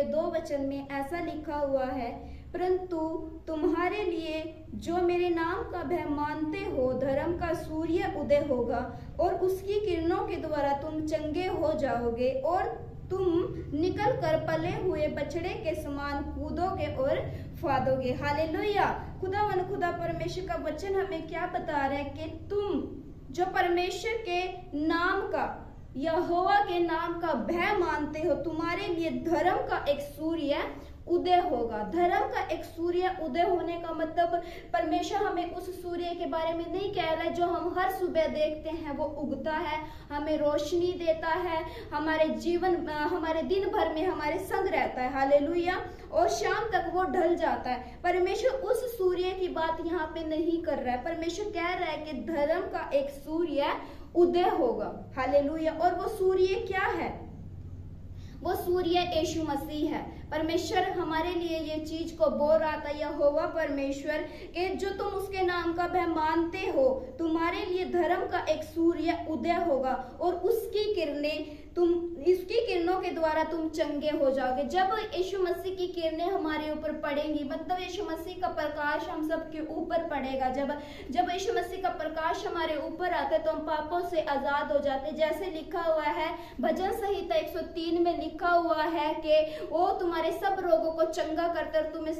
के 2 वचन में ऐसा लिखा हुआ है, परंतु तुम्हारे लिए जो मेरे नाम का भय मानते हो, धर्म का सूर्य उदय होगा और उसकी किरणों के द्वारा तुम चंगे हो जाओगे और तुम निकल कर पले हुए बछड़े के समान कूदोगे और फादोगे। हालेलुया। खुदा परमेश्वर का वचन हमें क्या बता रहा है कि तुम जो परमेश्वर के नाम का, यहोवा के नाम का भय मानते हो, तुम्हारे लिए धर्म का एक सूर्य उदय होगा। धर्म का एक सूर्य उदय होने का मतलब परमेश्वर हमें उस सूर्य के बारे में नहीं कह रहा है जो हम हर सुबह देखते हैं, वो उगता है, हमें रोशनी देता है, हमारे जीवन हमारे दिन भर में हमारे संग रहता है। हालेलुया। और शाम तक वो ढल जाता है। परमेश्वर उस सूर्य की बात यहाँ पे नहीं कर रहा है। परमेश्वर कह रहा है कि धर्म का एक सूर्य उदय होगा। हालेलुया। और वो सूर्य क्या है? वो सूर्य यीशु मसीह है। परमेश्वर हमारे लिए ये चीज को बोल रहा था, यहोवा परमेश्वर, कि जो तुम उसके नाम का भय मानते हो, तुम्हारे लिए धर्म का एक सूर्य उदय होगा और उसकी किरणों के द्वारा तुम चंगे हो जाओगे। जब यीशु मसीह की किरणें हमारे ऊपर पड़ेंगी, मतलब यीशु मसीह का प्रकाश हम सब के ऊपर पड़ेगा, जब यीशु मसीह का प्रकाश हमारे ऊपर आता है तो हम पापों से आजाद हो जाते। जैसे लिखा हुआ है भजन संहिता 103 में, लिखा हुआ है कि वो तुम्हारे सब रोगों को चंगा करता है, तुम्हें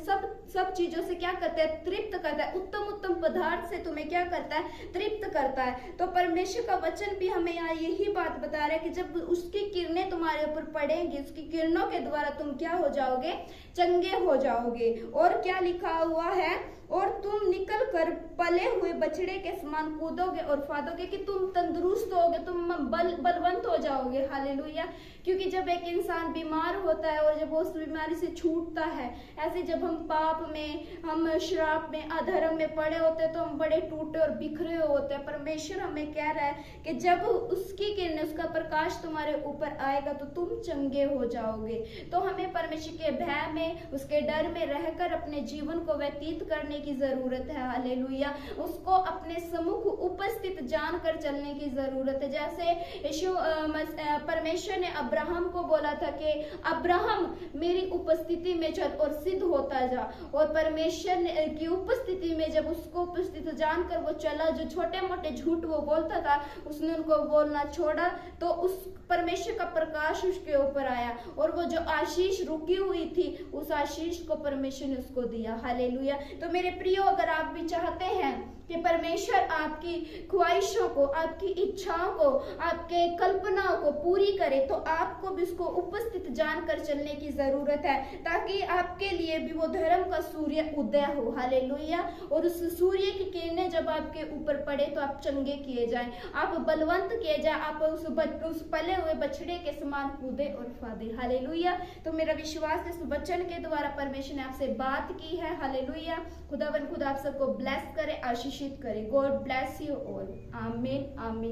सब चीजों से क्या करता है? तृप्त करता है। उत्तम उत्तम पदार्थ से तुम्हें क्या करता है? तृप्त करता है। तो परमेश्वर का वचन भी हमें यहाँ यही बात बता रहा है कि जब उसकी किरणें तुम्हारे ऊपर पड़ेंगी, उसकी किरणों के द्वारा तुम क्या हो जाओगे? चंगे हो जाओगे। और क्या लिखा हुआ है? और तुम निकल कर पले हुए बछड़े के समान कूदोगे और फादोगे, कि तुम तंदुरुस्त होगे, तुम बलवंत हो जाओगे। हालेलुया। क्योंकि जब एक इंसान बीमार होता है और जब वो उस बीमारी से छूटता है, ऐसे जब हम पाप में, हम श्राप में, अधर्म में पड़े होते हैं तो हम बड़े टूटे और बिखरे होते हैं। परमेश्वर हमें कह रहा है कि जब उसकी किरण, उसका प्रकाश तुम्हारे ऊपर आएगा तो तुम चंगे हो जाओगे। तो हमें परमेश्वर के भय में, उसके डर में रहकर अपने जीवन को व्यतीत करने की जरूरत है। हालेलुया। उसको अपने सम्मुख उपस्थित जानकर चलने की जरूरत है। जैसे यीशु परमेश्वर ने अब्राहम को बोला था कि अब्राहम मेरी उपस्थिति में चल और सिद्ध होता जा, और परमेश्वर की उपस्थिति में जब उसको उपस्थित जानकर वो चला, जो छोटे मोटे झूठ वो बोलता था उसने उनको बोलना छोड़ा, तो उस परमेश्वर का प्रकाश उसके ऊपर आया और वो जो आशीष रुकी हुई थी उस आशीष को परमेश्वर ने उसको दिया। हालेलुया। तो मेरे प्रियो, अगर आप भी चाहते हैं कि परमेश्वर आपकी ख्वाहिशों को, आपकी इच्छाओं को, आपके कल्पनाओं को पूरी करे, तो आपको भी उसको उपस्थित जानकर चलने की जरूरत है, ताकि आपके लिए भी वो धर्म का सूर्य उदय हो। हालेलुया। और उस सूर्य की किरणें जब आपके ऊपर पड़े तो आप चंगे किए जाएं, आप बलवंत किए जाएं, आप उस पले हुए बछड़े के समान कूदे और फादे। हालेलुया। तो मेरा विश्वास इस वचन के द्वारा परमेश्वर ने आपसे बात की है। हालेलुया। खुदा आप सबको ब्लेस करे, आशीषित करे। God bless you all. आमीन आमीन।